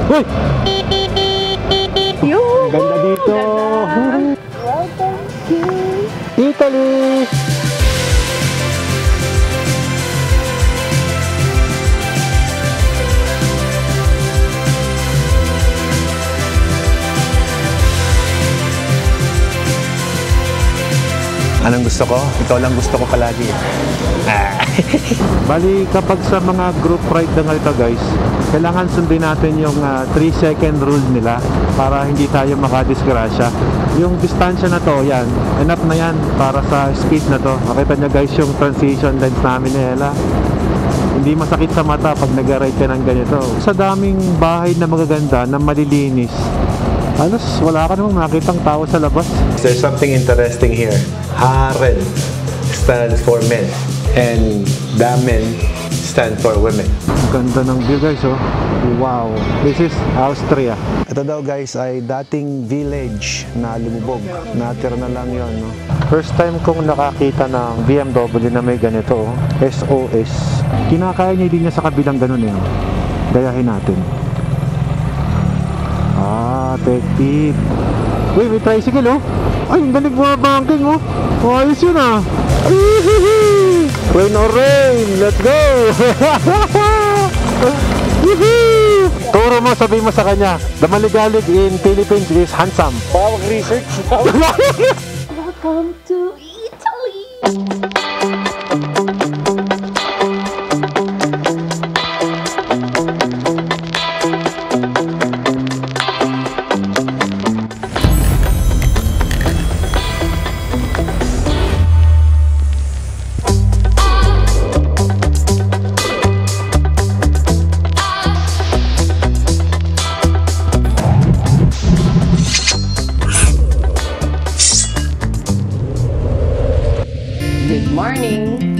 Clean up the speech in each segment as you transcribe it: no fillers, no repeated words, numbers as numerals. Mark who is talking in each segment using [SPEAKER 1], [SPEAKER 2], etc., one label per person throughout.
[SPEAKER 1] Uy!
[SPEAKER 2] Yung
[SPEAKER 1] Ganda dito!
[SPEAKER 2] welcome to
[SPEAKER 1] Italy!
[SPEAKER 3] Anong gusto ko? Ikaw lang gusto ko palagi.
[SPEAKER 1] Bali, kapag sa mga group ride na ganito guys, kailangan sundin natin yung 3-second rule nila para hindi tayo makadisgrasya. Yung distansya na to, yan, enough na yan para sa speed na to. Makita nyo guys yung transition lens namin ni Ella. Hindi masakit sa mata pag nag-ride ka ng ganito. Sa daming bahay na magaganda, na malilinis, halos wala ka namang makitang tao sa labas.
[SPEAKER 3] There's something interesting here. Harem stands for men and Damen stand for women.
[SPEAKER 1] Ganda ng view guys, oh. Wow. This is Austria.
[SPEAKER 3] Ito daw guys ay dating village na lumubog. Natira na lang yon, no?
[SPEAKER 1] First time kong nakakita ng BMW na may ganito, oh. SOS. Kinakaya niya din niya sa kabilang ganun eh. Gayahin natin. Effective. Uy, may tricycle, oh. Ay, ang galing mga banking, oh. Ayos yun, ah. Rain or rain, let's go. Turo mo, sabihin mo sa kanya, the maligalig in Philippines is handsome.
[SPEAKER 3] Pawag research.
[SPEAKER 2] welcome to Italy.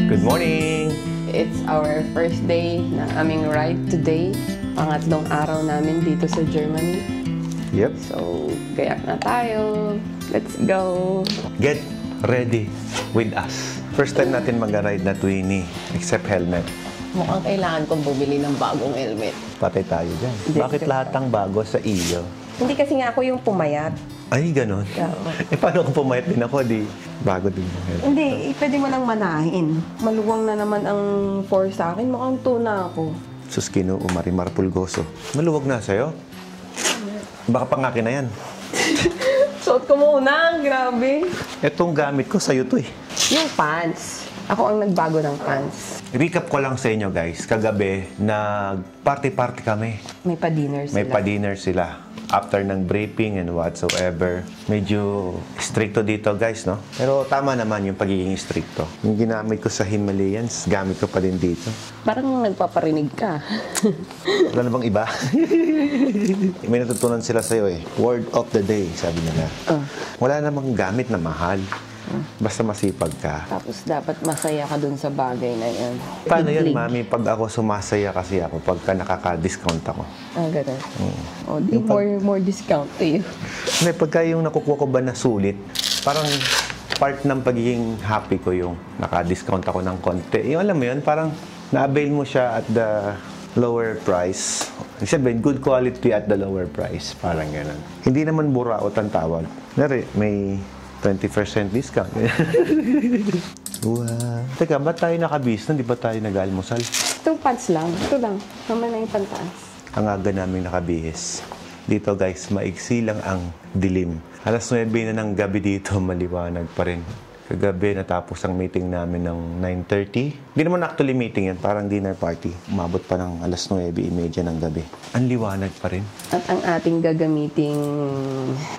[SPEAKER 3] Good morning!
[SPEAKER 4] It's our first day na aming ride today. Pangatlong araw namin dito sa Germany.
[SPEAKER 3] Yep.
[SPEAKER 4] So, gayak na tayo. Let's go!
[SPEAKER 3] Get ready with us. First time natin mag-ride na Twinnie, except helmet.
[SPEAKER 4] Mukhang kailangan kong bumili ng bagong helmet.
[SPEAKER 3] Patay tayo dyan.
[SPEAKER 4] Hindi,
[SPEAKER 3] Bakit lahat ng bago sa iyo?
[SPEAKER 4] Hindi kasi nga ako yung pumayat.
[SPEAKER 3] Ay, ganon.
[SPEAKER 4] Oo.
[SPEAKER 3] Paano kung pumayat din ako, di bago din yung helmet?
[SPEAKER 4] Hindi, pwede mo lang manahin. Maluwang na naman ang force sa akin. Mukhang tuna ako.
[SPEAKER 3] Suskino Marimar Pulgoso. Maluwag na sa'yo? Baka pangakin na yan.
[SPEAKER 4] Suot ko muna. Grabe.
[SPEAKER 3] Itong gamit ko sa'yo to eh.
[SPEAKER 4] Yung pants. Ako ang nagbago ng pants.
[SPEAKER 3] Recap ko lang sa inyo guys. Kagabi, nag-party-party kami.
[SPEAKER 4] May pa-dinner sila.
[SPEAKER 3] May pa-dinner sila. After ng briefing and whatsoever. Medyo stricto dito guys, no? Pero tama naman yung pagiging stricto. Yung ginamit ko sa Himalayans, gamit ko pa din dito.
[SPEAKER 4] Parang nagpaparinig ka.
[SPEAKER 3] Wala na bang iba? May natutunan sila sa'yo eh. Word of the day, sabi nila. Wala namang gamit na mahal. Basta masipag ka.
[SPEAKER 4] Tapos dapat masaya ka dun sa bagay na yan.
[SPEAKER 3] Paano yan,
[SPEAKER 4] Big.
[SPEAKER 3] mami? Pag ako sumasaya kasi ako, pagka nakaka-discount ako.
[SPEAKER 4] Ganun. O, di more discount to you.
[SPEAKER 3] Hindi, pagka yung nakukuha ko ba na sulit, parang part ng pagiging happy ko yung naka-discount ako ng konti. Yung alam mo yun, parang na-avail mo siya at the lower price. Ibig sabihin, good quality at the lower price. Parang gano'n. Hindi naman buraot ang tawag. May 20% discount. Wow. Teka, ba't tayo nakabis? Di ba tayo nag-almusal?
[SPEAKER 4] Itong pants lang. Ito lang. Naman na yung pantaas.
[SPEAKER 3] Ang aga namin nakabihis. Dito guys, maiksi lang ang dilim. Alas 9 na ng gabi dito, maliwanag pa rin. Kagabi natapos ang meeting namin ng 9:30. Hindi naman actually meeting yan, parang dinner party. Umabot pa ng alas 9:30 ng gabi. Ang liwanag pa rin.
[SPEAKER 4] At ang ating gagamiting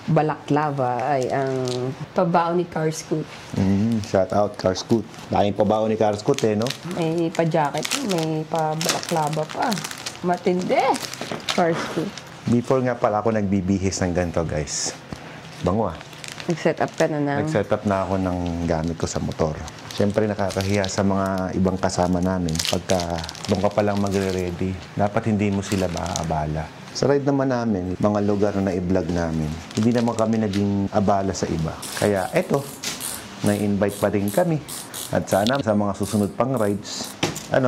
[SPEAKER 4] balaklava ay ang pabaon ni Carscoot.
[SPEAKER 3] Shout out Carscoot. Laking pabaon ni Carscoot eh, no?
[SPEAKER 4] May pa-jacket, may pa-balaklava pa. Matindi. Carscoot.
[SPEAKER 3] Before nga pala ako nagbibihis ng ganito guys. Bango ah.
[SPEAKER 4] Nag-set up ka na ng...
[SPEAKER 3] Nag-set up na ako ng gamit ko sa motor. Siyempre nakakahiya sa mga ibang kasama namin pagka doon ka palang magre-ready. Dapat hindi mo sila maaabala. Sa ride naman namin, mga lugar na i-vlog namin, hindi naman kami naging abala sa iba. Kaya eto, na-invite pa rin kami. At sana sa mga susunod pang rides,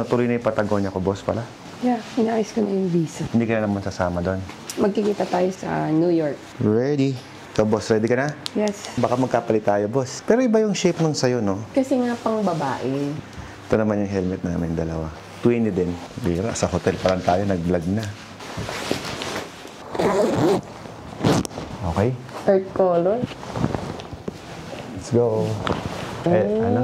[SPEAKER 3] tuloy na yung Patagonia ko, boss pala.
[SPEAKER 4] Yeah, inaayos ko na yung visa.
[SPEAKER 3] Hindi ka na naman sasama doon.
[SPEAKER 4] Magkikita tayo sa New York.
[SPEAKER 3] Ready. So, boss, ready ka na?
[SPEAKER 4] Yes.
[SPEAKER 3] Baka magkapalit tayo, boss. Pero iba yung shape nung sa'yo, no?
[SPEAKER 4] Kasi nga pang babae.
[SPEAKER 3] Ito naman yung helmet namin, dalawa. Twinny din. Bira, sa hotel pa lang tayo, nag-vlog na. Okay,
[SPEAKER 4] Earth color.
[SPEAKER 3] let's go. Ano?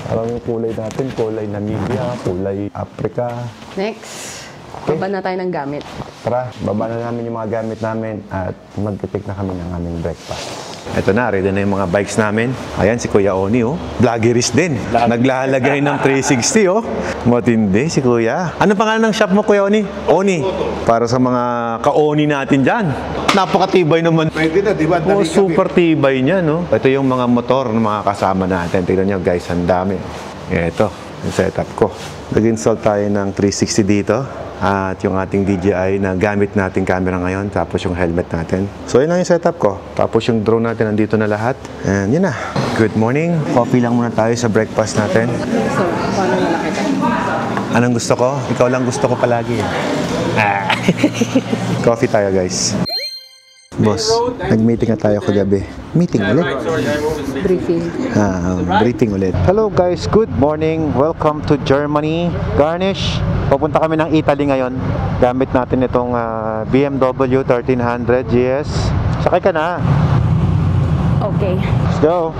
[SPEAKER 3] Alam yung kulay natin, kulay Namibia, kulay Africa.
[SPEAKER 4] Next. Baba na tayo ng gamit.
[SPEAKER 3] Tara, baba na namin yung mga gamit namin at mag-take na kami ng aming breakfast. Ito na, ready na yung mga bikes namin. Ayan, si Kuya Oni, oh. Vloggerist din. Naglalagay ng 360, oh. Matindi si Kuya. Ano pangalan ng shop mo, Kuya Oni? Oni. Para sa mga ka-Oni natin dyan. Napakatibay naman.
[SPEAKER 5] Pwede na, di ba?
[SPEAKER 3] Oh, super tibay niya, no? Ito yung mga motor ng mga kasama natin. Tignan nyo, guys, ang dami. Ito, yung setup ko. Nag-install tayo ng 360 dito. At yung ating DJI na gamit nating camera ngayon. Tapos yung helmet natin. So, yun lang yung setup ko. Tapos yung drone natin nandito na lahat. And yun na. Good morning. Coffee lang muna tayo sa breakfast natin.
[SPEAKER 4] So, paano malaki tayo?
[SPEAKER 3] Anong gusto ko? Ikaw lang gusto ko palagi. Coffee tayo, guys. Boss, nag-meeting na tayo kagabi. Meeting ulit?
[SPEAKER 4] Briefing.
[SPEAKER 3] Briefing ulit. Hello guys, good morning. Welcome to Germany. Garnish. Pupunta kami ng Italy ngayon. Gamit natin itong BMW 1300 GS. Sakay ka na.
[SPEAKER 4] Okay.
[SPEAKER 3] Let's go.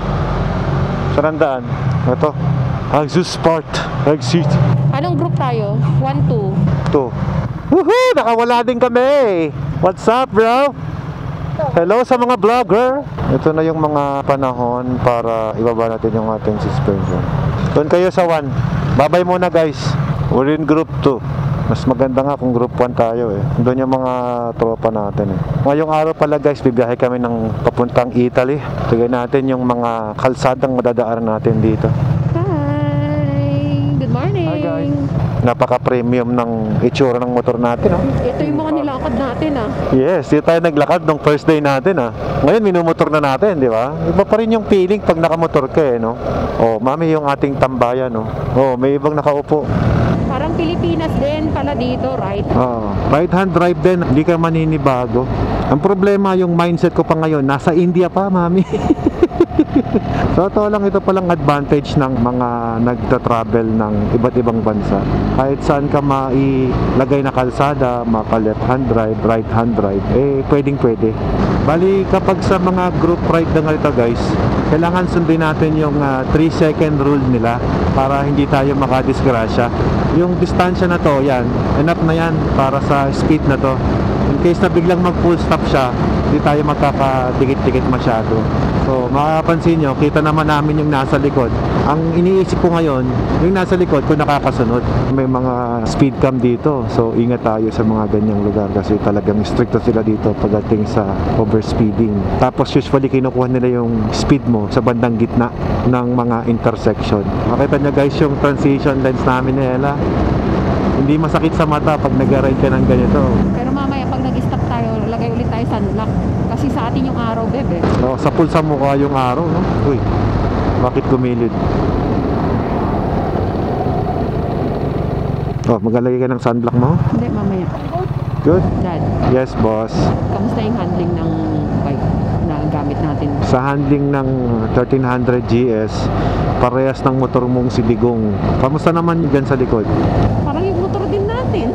[SPEAKER 3] Saan ang daan? Ito. Exus Sport. Exit.
[SPEAKER 2] Anong group tayo? 1, 2.
[SPEAKER 3] 2. Woohoo! Nakawala din kami. What's up, bro? Hello sa mga vlogger. Ito na yung mga panahon para ibaba natin yung ating suspension. Doon kayo sa 1. Babay muna, guys. We're in group 2. Mas maganda nga kung group 1 tayo eh. Doon yung mga tropa natin eh. Ngayong araw pala, guys, bibiyahe kami ng papuntang Italy. Tignan natin yung mga kalsadang madadaanan natin dito.
[SPEAKER 2] Hi! Good morning!
[SPEAKER 3] Hi, guys. Napaka-premium ng itsura ng motor natin, oh.
[SPEAKER 2] Ito yung mga nilakad natin, ah.
[SPEAKER 3] Yes, dito tayo naglakad nung first day natin, ah. Ngayon, minumotor na natin, di ba? Iba pa rin yung feeling pag nakamotor ka, eh, no? Oh, mami, yung ating tambayan, no? Oh, may ibang nakaupo.
[SPEAKER 2] Parang Pilipinas din pala dito, right?
[SPEAKER 3] Oh, right-hand drive din, hindi ka maninibago. Ang problema, yung mindset ko pa ngayon, nasa India pa, mami. So, ito lang, ito palang advantage ng mga nagta-travel ng iba't ibang bansa. Kahit saan ka mailagay na kalsada, maka left-hand drive, right-hand drive, eh, pwedeng-pwede. Bali, kapag sa mga group ride na ganito, guys, kailangan sundin natin yung 3-second rule nila para hindi tayo makadisgrasya. Yung distansya na to, yan, enough na yan para sa speed na to. In case na biglang mag-full stop siya, hindi tayo magkakadikit-dikit masyado. So, makapansin nyo, kita naman namin yung nasa likod. Ang iniisip ko ngayon, yung nasa likod kung nakakasunod. May mga speed cam dito. So, ingat tayo sa mga ganyang lugar kasi talagang stricto sila dito pagdating sa overspeeding. Tapos, usually, kinukuha nila yung speed mo sa bandang gitna ng mga intersection. Makita nyo guys yung transition lens namin ni Ella. Hindi masakit sa mata pag nag-ride ka ng ganito.
[SPEAKER 2] Pero mamaya, pag nag-stop tayo, lagay ulit tayo sunblock. Kasi sa atin yung araw, bebe.
[SPEAKER 3] So, sa pool sa mukha yung araw, no? Uy, bakit gumilid? Oh, maglalagay ka ng sunblock mo?
[SPEAKER 2] Hindi, mamaya.
[SPEAKER 3] Good?
[SPEAKER 2] Dad,
[SPEAKER 3] Yes, boss.
[SPEAKER 2] kamusta yung handling ng bike na gamit natin?
[SPEAKER 3] Sa handling ng 1300 GS, parehas ng motor mong si Digong. Kamusta naman dyan sa likod?
[SPEAKER 2] Parang yung motor din natin.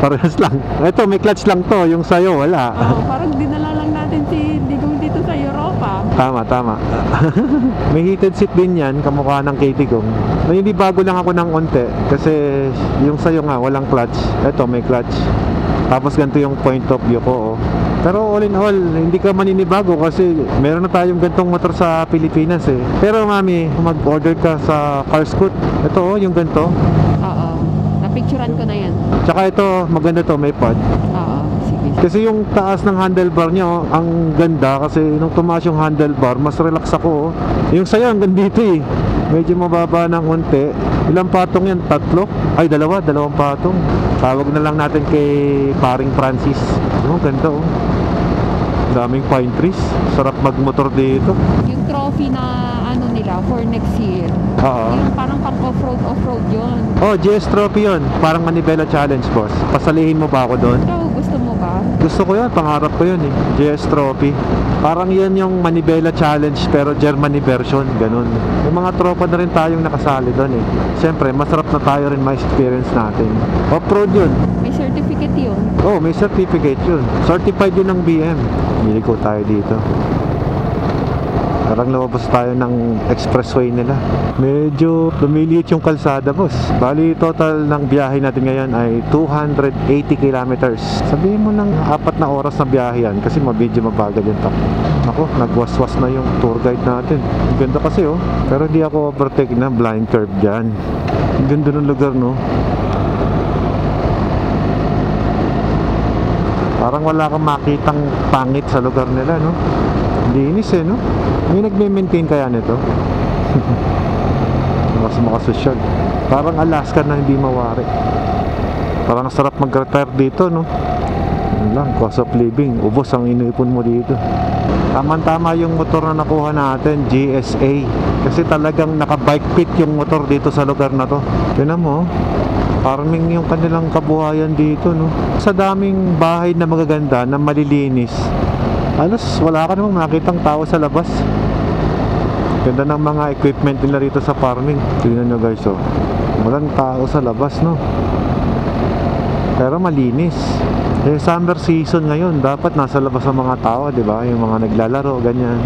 [SPEAKER 3] Parehas lang. Ito, may clutch lang to. Yung sayo, wala.
[SPEAKER 2] Oh, parang dinala lang natin si Digong dito sa Europa.
[SPEAKER 3] Tama, tama. May heated seat din yan, kamukha ng Katie Gong. Hindi bago lang ako ng onte kasi yung sayo nga, walang clutch. Ito, may clutch. Tapos ganito yung point of view ko, oh. Pero all in all, hindi ka maninibago kasi meron na tayong gantong motor sa Pilipinas eh. Pero mami, kung mag-order ka sa Carscoot, ito oh, yung ganito.
[SPEAKER 2] Oo. Napicturean ko na yan.
[SPEAKER 3] Tsaka ito, maganda to, may pod.
[SPEAKER 2] Oo. Sige.
[SPEAKER 3] Kasi yung taas ng handlebar niya, oh, ang ganda kasi nung tumaas yung handlebar, mas relax ako. Oh. Yung sayo, hanggang dito eh. Medyo mababa ng unti. Ilang patong yan? 3? Ay, 2. 2 patong. Tawag na lang natin kay paring Francis. Oh, ganda oh. Daming pine trees. Sarap magmotor dito.
[SPEAKER 2] Yung trophy na ano nila for next year,
[SPEAKER 1] Oo.
[SPEAKER 2] Yung parang pang off-road yun.
[SPEAKER 1] Oh, GS Trophy yun. Parang Manibela Challenge, boss. Pasalihin mo ba ako doon?
[SPEAKER 2] Ikaw, gusto mo ba?
[SPEAKER 1] Gusto ko yun, pangarap ko yun eh. GS Trophy. Parang yun yung Manibela Challenge pero Germany version, ganun. Yung mga tropa na rin tayong nakasali doon eh. Siyempre, masarap na tayo rin ma-experience natin. Off-road yun.
[SPEAKER 2] May certificate yun.
[SPEAKER 1] Oh, may certificate yun. Certified yun ng BM. Miliko tayo dito. Parang lumabas tayo ng expressway nila. Medyo lumiliit yung kalsada, boss. Bali, total ng biyahe natin ngayon ay 280 kilometers. Sabihin mo ng 4 na oras na biyahe yan kasi medyo mabagal yung takbo. Ako, nagwaswas na yung tour guide natin. Ang ganda kasi oh. Pero di ako overtake na blind curve dyan. Ang ganda ng lugar, no? Parang wala kang makitang pangit sa lugar nila, no? Linis eh, no? May nagme-maintain kaya nito? Mas makasosyal. Parang Alaska na hindi mawari. Parang sarap mag-retire dito, no? Yun lang, cost of living. Ubos ang iniipon mo dito. Tama-tama yung motor na nakuha natin, GSA. Kasi talagang naka-bike fit yung motor dito sa lugar na to. Tignan mo, farming yung kanilang kabuhayan dito, no? Sa daming bahay na magaganda, na malilinis, halos wala ka namang makitang tao sa labas. Ganda ng mga equipment nila rito sa farming. Tingnan nyo guys, oh. Walang tao sa labas, no? Pero malinis. Eh, summer season ngayon, dapat nasa labas ang mga tao, di ba? Yung mga naglalaro, ganyan.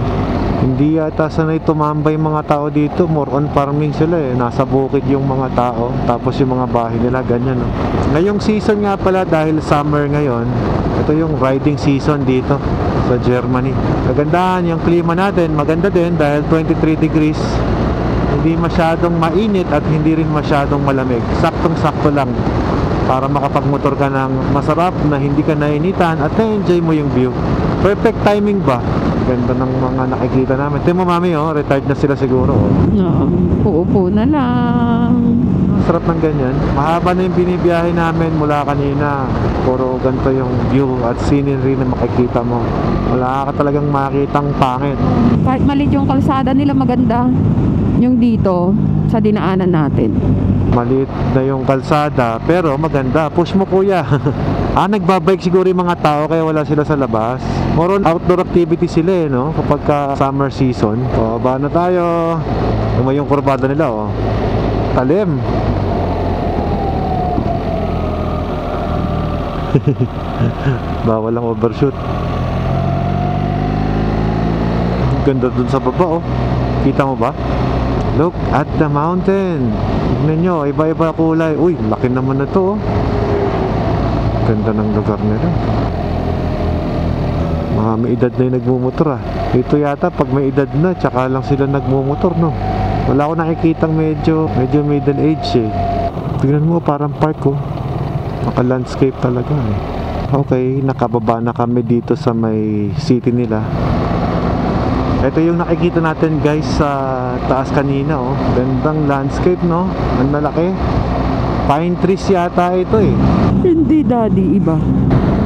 [SPEAKER 1] Hindi yata sanay tumambay mga tao dito. More on farming sila eh. Nasa bukid yung mga tao. Tapos yung mga bahay nila, ganyan, no? Ngayong season nga pala, dahil summer ngayon, ito yung riding season dito sa Germany. Kagandahan yung klima natin, maganda din dahil 23 degrees. Hindi masyadong mainit at hindi rin masyadong malamig. Saktong-sakto lang para makapagmotor ka ng masarap na hindi ka nainitan at na-enjoy mo yung view. Perfect timing ba? Ganda ng mga nakikita namin. Tingnan mo mami, oh, retired na sila siguro. Oh.
[SPEAKER 2] No, uupo na lang.
[SPEAKER 1] Sarap ng ganyan. Mahaba na yung binibiyahe namin mula kanina. Puro ganito yung view at scenery na makikita mo. Wala ka talagang makitang pangit.
[SPEAKER 2] Kahit maliit yung kalsada nila, maganda. Yung dito, sa dinaanan natin.
[SPEAKER 1] Maliit na yung kalsada pero maganda. Push mo kuya. Nagbabike siguro yung mga tao kaya wala sila sa labas. More on outdoor activity sila eh, no? Kapag ka summer season. O, ba na tayo. Yung kurbada nila, oh. Talim. Bawal lang overshoot. Ganda dun sa baba, oh. Kita mo ba? Look at the mountain. Tignan nyo, iba-iba kulay. Uy, laki naman na to, oh. Ganda ng lugar nila. Mga may edad na yung nagmumotor, ah. Ito yata pag may edad na, tsaka lang sila nagmumotor, no? Wala ko nakikitang medyo middle age eh. Tignan mo, parang park, oh. Naka-landscape talaga eh. Okay, nakababa na kami dito sa may city nila. Ito yung nakikita natin guys sa taas kanina, oh. Gandang landscape, no? Ang lalaki. Pine trees yata ito eh.
[SPEAKER 2] Hindi daddy, iba.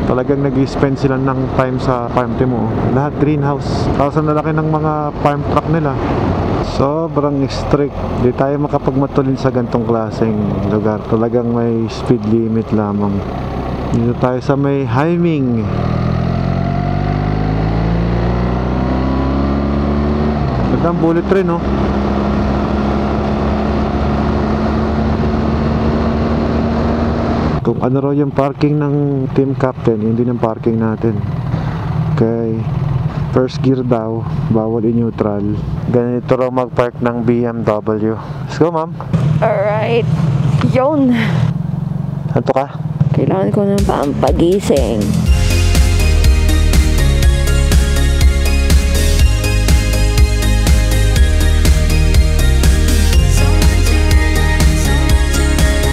[SPEAKER 1] Talagang nag-spend sila ng time sa farm team, oh. Lahat greenhouse. Tapos ang lalaki ng mga farm truck nila. Sobrang strict. Di tayo makapagmatulin sa gantong klaseng lugar. Talagang may speed limit lamang. Dito tayo sa may Haiming. Gandang bullet train, no? Kung ano raw yung parking ng team captain, hindi ng parking natin. Okay. First gear daw, bawal i-neutral. Ganito raw mag-park ng BMW. Let's go, ma'am.
[SPEAKER 2] Alright. Yun.
[SPEAKER 1] Hanto ka?
[SPEAKER 2] Kailangan ko ng pampagising.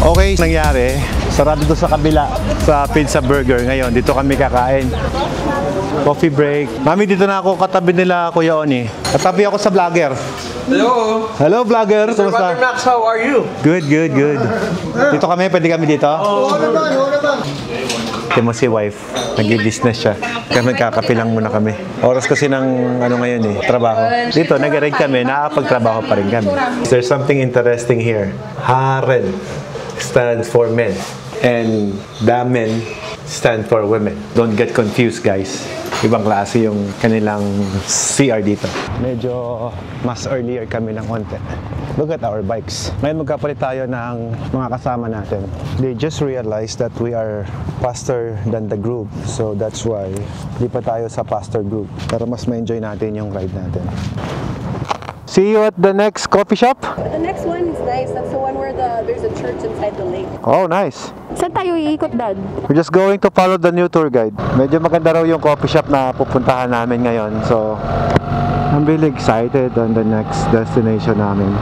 [SPEAKER 3] Okay, nangyari. Sarado to sa kabila sa Pizza Burger. Ngayon, dito kami kakain. Coffee break. Mami, dito na ako katabi nila Kuya Oni. Katabi ako sa vlogger.
[SPEAKER 5] Hello!
[SPEAKER 3] Hello, vlogger.
[SPEAKER 5] Sir
[SPEAKER 3] Kumusta?
[SPEAKER 5] Brother Max, how are you?
[SPEAKER 3] Good, good, good. Dito kami, pwede kami dito?
[SPEAKER 5] Oo naman.
[SPEAKER 3] mo si wife, nag-business siya. Kami nagkakapilang muna kami. Oras kasi ng ano ngayon eh, trabaho. Dito, nag-ride kami, nakakapagtrabaho pa rin kami. There's something interesting here. Haren stands for men and damen stand for women. Don't get confused, guys. Ibang klase yung kanilang CR dito. Medyo mas earlier kami ng konti. Look at our bikes. Ngayon magkapalit tayo ng mga kasama natin. They just realized that we are faster than the group. So that's why di pa tayo sa faster group. Para mas ma-enjoy natin yung ride natin. See you at the next coffee shop?
[SPEAKER 5] The next one is nice. That's the one where there's a church inside the lake.
[SPEAKER 3] Oh, nice.
[SPEAKER 2] Saan tayo iikot, Dad?
[SPEAKER 3] We're just going to follow the new tour guide. Medyo maganda raw yung coffee shop na pupuntahan namin ngayon. So, I'm really excited on the next destination namin.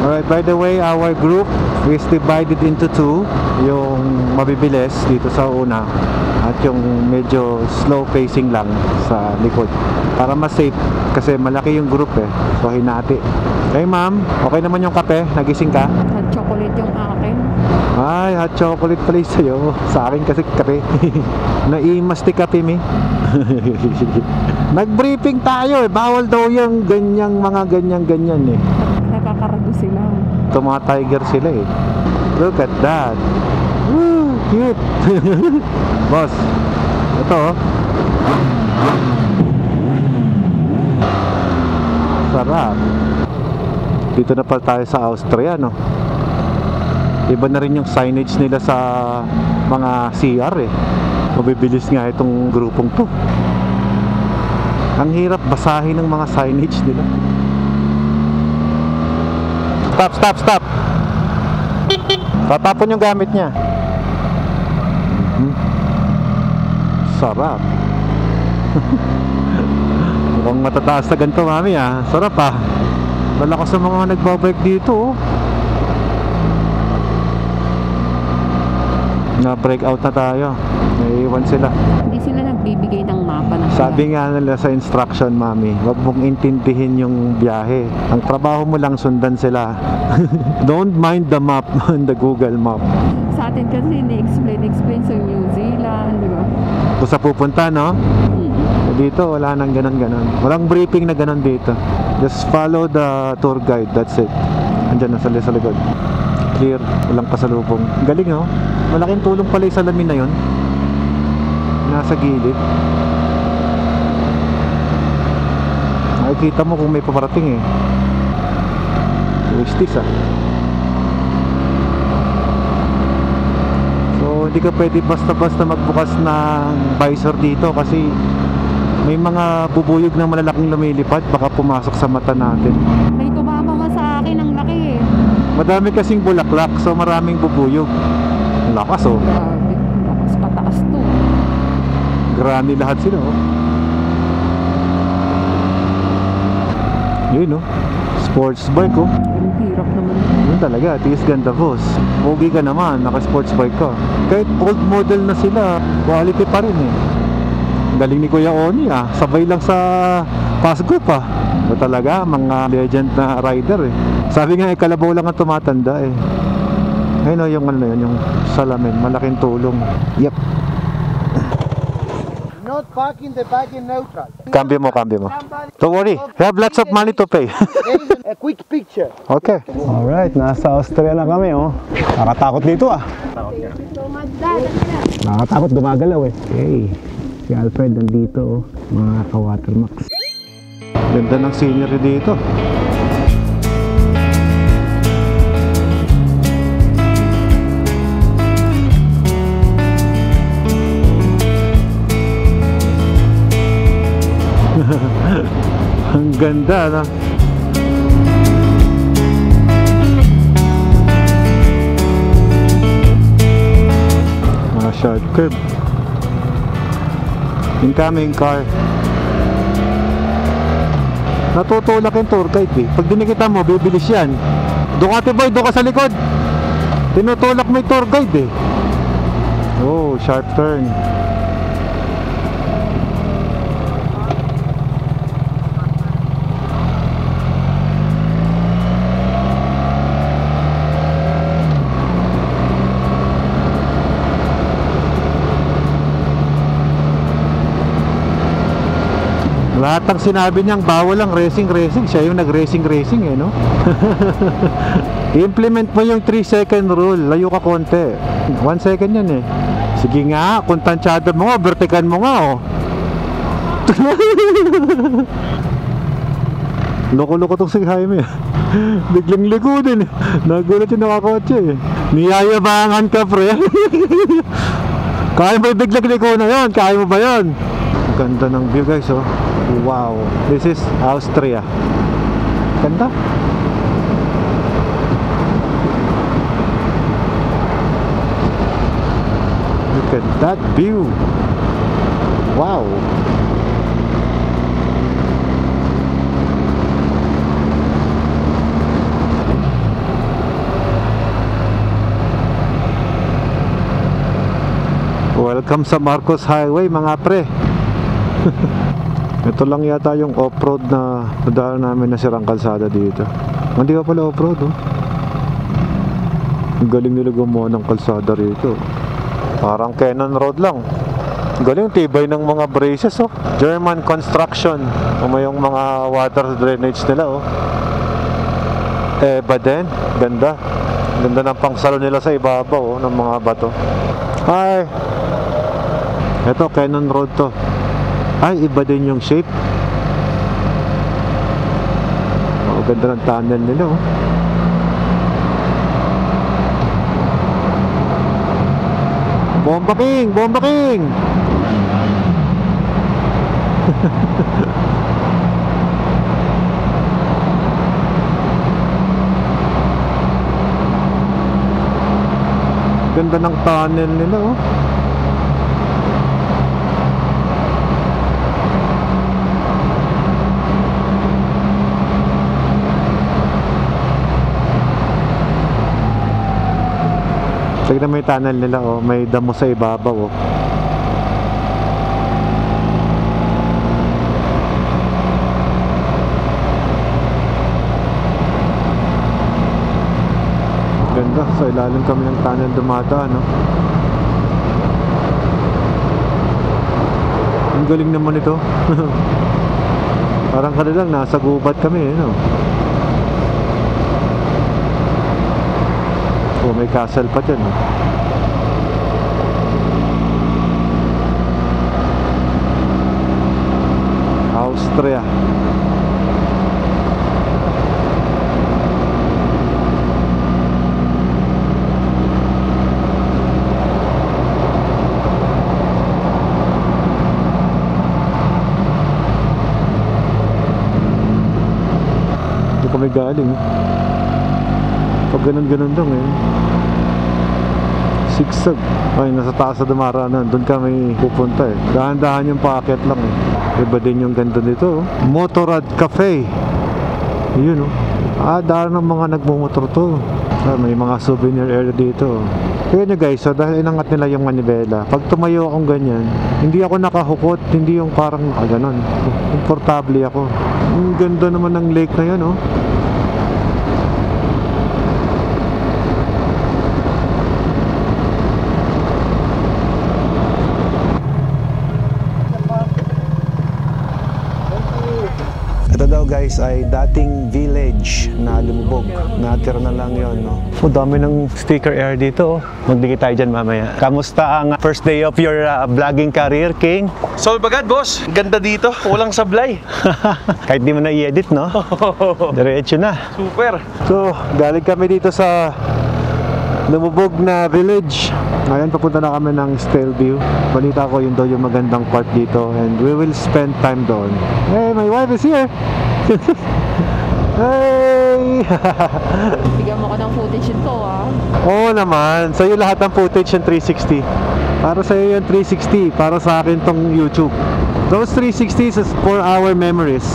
[SPEAKER 3] Alright, by the way, our group is divided into two. Yung mabibilis dito sa una at yung medyo slow pacing lang sa likod. Para mas safe kasi malaki yung group eh. So, hinati. Hey ma'am, okay naman yung kape? Nagising ka?
[SPEAKER 2] Hot chocolate yung akin.
[SPEAKER 3] Ay, hot chocolate pala yung sa'yo. Sa akin kasi kape. Naimasti kape, mi. Nag-briefing tayo eh. Bawal daw yung ganyang mga ganyan eh.
[SPEAKER 2] Nakakarago sila.
[SPEAKER 3] Ito mga tiger sila eh. Look at that. Woo, cute. Boss, ito oh. Sarap. Dito na pala tayo sa Austria, no? Iba na rin yung signage nila sa mga CR eh. Mabibilis nga itong grupong to. Ang hirap basahin ng mga signage nila. Stop, stop, stop. Tatapon yung gamit niya. Sarap. Mukhang matataas na ganito, mami ah. Sarap ah. Malakas sa mga nagbabike dito oh. Na-break out na tayo. Naiiwan sila.
[SPEAKER 2] Hindi sila nagbibigay ng mapa na
[SPEAKER 3] Sabi nga nila sa instruction, mami, wag mong intindihin yung biyahe. Ang trabaho mo lang sundan sila. Don't mind the map on the Google Map.
[SPEAKER 2] Sa atin kasi ni-explain sa New Zealand, di ba?
[SPEAKER 3] Kung sa pupunta, no? Dito, wala nang ganon-ganon. Walang briefing na ganon dito. Just follow the tour guide, that's it. Andyan na sa likod. Clear, walang pasalubong. Galing, no? Malaking tulong pala yung salamin na yun. Nasa gilid. Nakikita mo kung may paparating eh. Twisties ah. So hindi ka pwede basta-basta magbukas ng visor dito kasi may mga bubuyog na malalaking lumilipad, baka pumasok sa mata natin.
[SPEAKER 2] May tumama nga sa akin ang laki eh.
[SPEAKER 3] Madami kasing bulaklak, so maraming bubuyog. Lakas oh.
[SPEAKER 2] Grabe, lakas pataas to.
[SPEAKER 3] Granny lahat sila oh. Yun oh. Sports bike oh.
[SPEAKER 2] Ang hirap naman.
[SPEAKER 3] Yun talaga, tiis ganda boss. Pogi ka naman, naka sports bike ka. Kahit old model na sila, quality pa rin eh. Galing ni Kuya Oni ah. Sabay lang sa Pasco pa. O talaga, mga legend na rider eh. Sabi nga, kalabaw lang ang tumatanda eh. Ayun o, yung ano na yun, yung salamin. Malaking tulong. Yep.
[SPEAKER 6] Not parking the bike in neutral.
[SPEAKER 3] Cambio mo. Don't worry, we have lots of money to pay.
[SPEAKER 6] There is a quick picture.
[SPEAKER 3] Okay. Alright, nasa Austria na kami oh. Nakatakot dito ah. Nakatakot gumagalaw eh. Okay. Si Alfred nandito oh. Mga ka-watermax. Ganda ng scenery dito. Ang ganda no? Mga short curve. Incoming car. Natutulak yung tour guide eh. Pag dinikita mo, bibilis yan. Ducati boy, doon ka sa likod. Tinutulak mo yung tour guide eh. Oh, sharp turn.
[SPEAKER 1] Lahat ng sinabi niyang bawal ang racing, siya yung nag-racing eh, no? I-implement mo yung 3-second rule. Layo ka konti. 1 second yan eh. Sige nga, kung tansyado mo nga, vertikan mo nga, oh. Loko-loko tong si Jaime. Biglang liko din eh. Nagulat yung nakakotse eh. Niyayabangan ka, pre. Kaya mo biglang liko na yun? Kaya mo ba yun? Ganda ng view, guys, oh. Wow. This is Austria. Ganda. Look at that view. Wow. Welcome sa Marcos Highway, mga pre. Ito lang yata yung off-road na nadaan namin na sirang kalsada dito. Hindi pa pala off-road, oh. Ang galing nila gumawa ng kalsada rito. Parang Cannon Road lang. Galing, tibay ng mga braces, oh. German construction. Yung mga water drainage nila, oh. Ba din? Ganda. Ganda ng pangsalo nila sa ibabaw, oh, ng mga bato. Hi! Ito, Cannon Road to. Ay, iba din yung shape. Oh, ganda ng tunnel nila, oh. Bomba King! Bomba King! Ganda ng tunnel nila, oh. Tignan mo yung tunnel nila, oh. May damo sa ibabaw, oh. Ganda, sa ilalim kami ng tunnel dumadaan, no? Ang galing naman ito. Parang kanilang nasa gubat kami, no? Oh, may castle pa dyan, no? Austria. Ito kami galing, eh. Pag ganun-ganun lang, eh. Sigsag. Ay, nasa taas na dumaraanan. Doon kami pupunta, eh. Dahan-dahan yung paakyat lang, eh. Iba din yung ganda nito, oh. Motorrad Cafe. Yun, oh. Dahil ng mga nagmumotor to. May mga souvenir area dito. Kaya nyo, guys, so dahil inangat nila yung manibela, pag tumayo akong ganyan, hindi ako nakahukot. Hindi yung parang ganon. Komportable ako. Ang ganda naman ng lake na yan, oh. Ito daw, guys, ay dating village na lumubog. Natira na lang yon, no? Oh, dami ng sticker air dito, oh. Magdikit tayo dyan mamaya. Kamusta ang first day of your vlogging career, King?
[SPEAKER 7] So bagad, boss. Ganda dito. Walang sablay.
[SPEAKER 1] Kahit di mo na i-edit, no? Diretso na.
[SPEAKER 7] Super.
[SPEAKER 1] So, galing kami dito sa lumubog na village. Ngayon, papunta na kami ng Stelvio. Balita ko, yun daw yung magandang part dito. And we will spend time doon. Hey, my wife is here! Hey!
[SPEAKER 2] Bigyan mo ko ng footage ito, ah.
[SPEAKER 1] Oo naman. Sa'yo lahat ng footage yung 360. Para sa'yo yung 360. Para sa akin tong YouTube. Those 360s is 4-hour memories.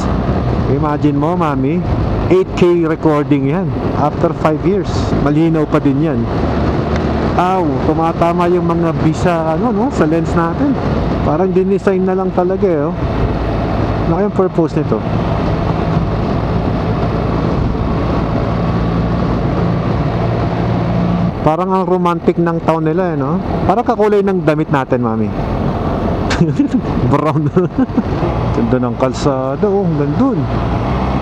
[SPEAKER 1] Imagine mo, mami, 8K recording yan. After 5 years. Malinaw pa din yan. Tumatama yung mga bisa, no, sa lens natin. Parang dinesign na lang talaga, eh, oh. Ano yung purpose nito? Parang ang romantic ng town nila, eh, no? Parang kakulay ng damit natin, mami. Brown. Ganda ng kalsada, oh, hanggang dun.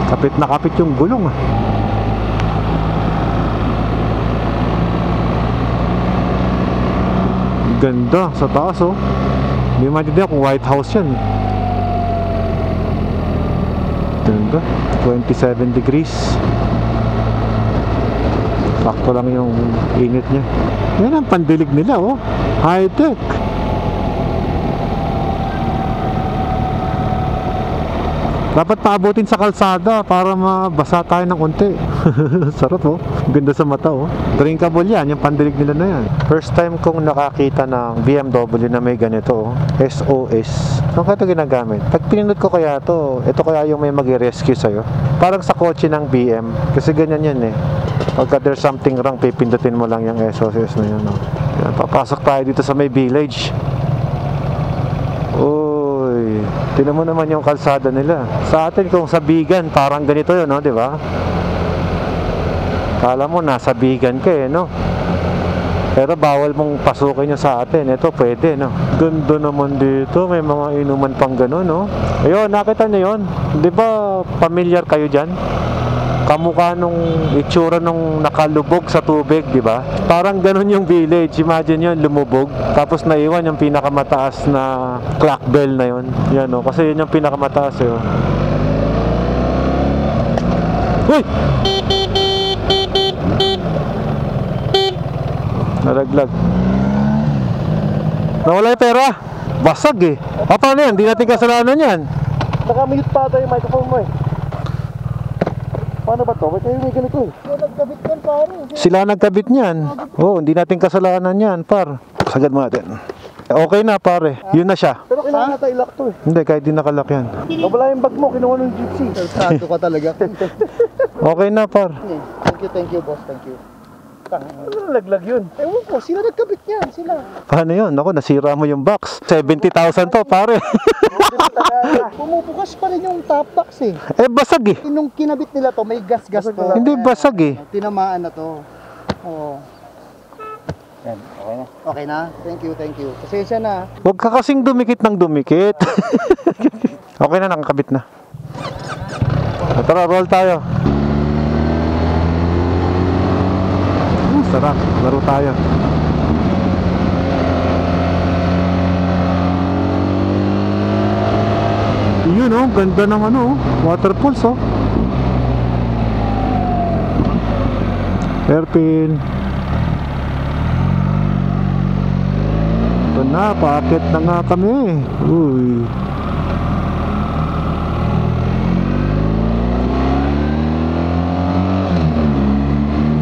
[SPEAKER 1] Kapit na kapit yung gulong, ah. Ganda sa taas, oh. Hindi maintindihan kung White House yan. Ganda, 27 degrees. Sakto lang yung init niya. Yan ang pandilig nila, oh. High-tech. Dapat paabutin sa kalsada para mabasa tayo ng konti. Sarap, oh. Ganda sa mata, oh. Drinkable yan, yung pandilig nila na yan. First time kong nakakita ng BMW na may ganito, oh. SOS. Saan kaya ito ginagamit? Pag pinindot ko kaya ito kaya yung may mag-rescue sa'yo. Parang sa kotse ng BM. Kasi ganyan yan, eh. Pagka there's something wrong, pipindutin mo lang yung SOS na yan, oh. Yan, papasok tayo dito sa may village. Uy, tingnan mo naman yung kalsada nila. Sa atin kung sa Bigan, parang ganito yun, no? Di ba? Kala mo nasa Bigan ka, eh, no? Pero bawal mong pasukin yung sa atin. Ito pwede, no? Ganda naman dito. May mga inuman pang gano'n, no? Ayun, nakita niyo yun. Di ba familiar kayo dyan? Kamukha nung itsura nung nakalubog sa tubig, di ba? Parang ganun yung village. Imagine yun, lumubog. Tapos naiwan yung pinakamataas na clock bell na yun. Yan, oh. Kasi yun yung pinakamataas, eh, oh. Uy! Naraglag. Nawala yung pera. Basag, eh. Paano yan? Hindi natin kasalanan yan.
[SPEAKER 6] Nakamute pa tayo yung microphone mo eh. Paano ba to? May ganito eh. Nagkabit yan pare.
[SPEAKER 1] Sila nagkabit niyan. Oh, hindi natin kasalanan yan, par. Sagad mo natin. Okay na, pare. Yun na siya.
[SPEAKER 6] Pero kailangan natin ilak to eh.
[SPEAKER 1] Hindi, kahit di nakalak yan.
[SPEAKER 6] Nawala yung bag mo, kinuha ng gypsy. Kalsado ka talaga.
[SPEAKER 1] Okay na, par.
[SPEAKER 6] Thank you boss, thank you. Ano nalaglag yun? Ewan ko, sila nagkabit niyan, sila.
[SPEAKER 1] Paano yun? Ako, nasira mo yung box. 70,000 to, pare.
[SPEAKER 6] Pumupukas pa rin yung top box eh.
[SPEAKER 1] Eh, basag, eh.
[SPEAKER 6] Nung kinabit nila to, may gas-gas to.
[SPEAKER 1] Hindi basag, eh.
[SPEAKER 6] Tinamaan na to. Oo. Yan, okay na. Okay na? Thank you. Pasensya na.
[SPEAKER 1] Huwag ka kasing dumikit ng dumikit. Okay na, nakakabit na. Tara, roll tayo. Sarap, laro tayo. Yun, oh, ganda ng ano, waterfalls, oh. Airpin. Ito na, paakit na nga kami. Uy.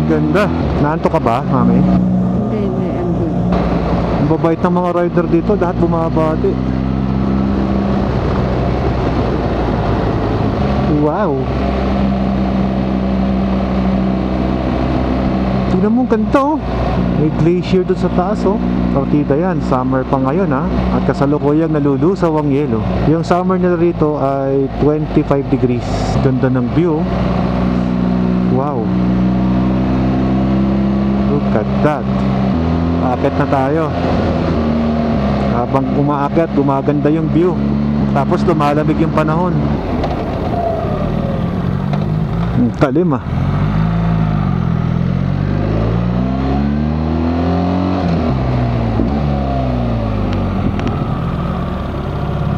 [SPEAKER 1] Ganda. Naantok ka ba, mami?
[SPEAKER 2] Hindi, I'm good.
[SPEAKER 1] Ang babait ng mga rider dito, lahat bumabati. Wow. Tingnan mo, ganda, oh. May glacier doon sa taas, oh. Partida yan, summer pa ngayon, ha. At kasalukuyang nalulusaw ang yelo. Yung summer nila rito ay 25 degrees. Ganda ng view. Wow. Look at that. Aakit na tayo. Habang umaakyat, gumaganda yung view. Tapos lumalamig yung panahon. Ang talim, ah.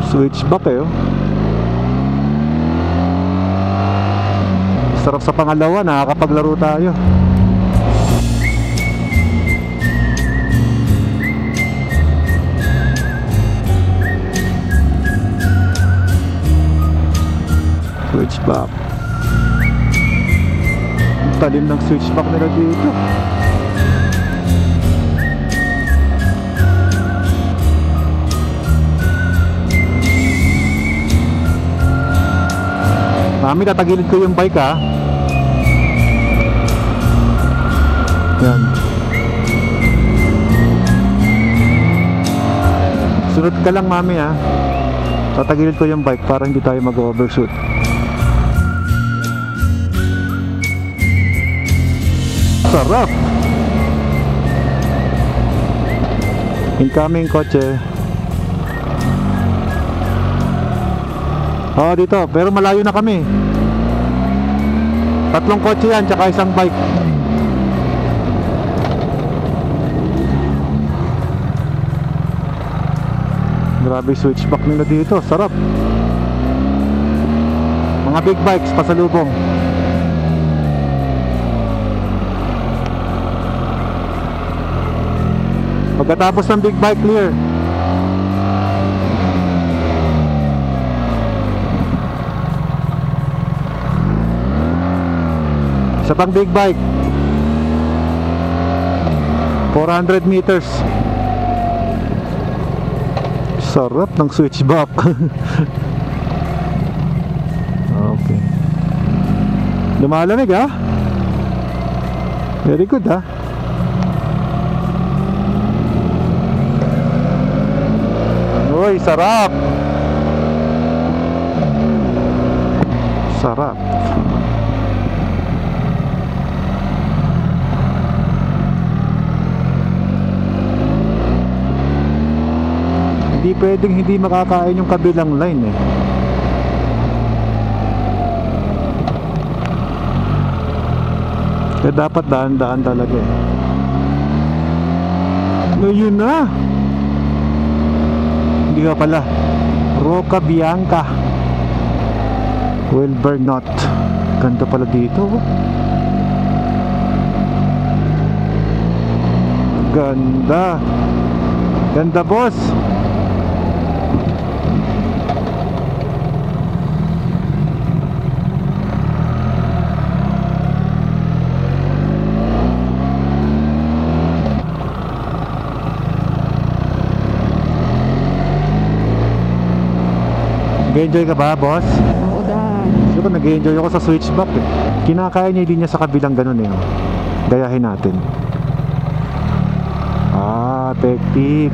[SPEAKER 1] Switchback, eh, oh. Sarap sa pangalawa, nakakapaglaro tayo. Switchback. Ang talim ng switchback nila dito. Mami, tatagilid ko yung bike, ha. Yan. Sunod ka lang, mami, ha. Tatagilid ko yung bike para hindi tayo mag-overshoot. Sarap! Incoming kotse. Oo, dito. Pero malayo na kami. 3 kotse yan, tsaka isang bike. Grabe switchback nila dito. Sarap. Mga big bikes pasalubong. Pagkatapos ng big bike, clear. Isa pang big bike. 400 meters. Sarap ng switchback. Okay. Lumalamig, ha? Very good, ha? Uy, sarap. Sarap. Hindi pwedeng hindi makakain yung kabilang line eh. Kaya dapat daan-daan talaga eh. Ayun na. Hindi ka pala. Roca Bianca, Wilbernot. Ganda pala dito. Ganda. Ganda, boss. Nag-enjoy ka ba, boss?
[SPEAKER 2] Oo, dad.
[SPEAKER 1] Siguro nag-enjoy ako sa switchback eh. Kinakaya niya din niya sa kabilang ganun eh. Oh. Gayahin natin. Ah, effective.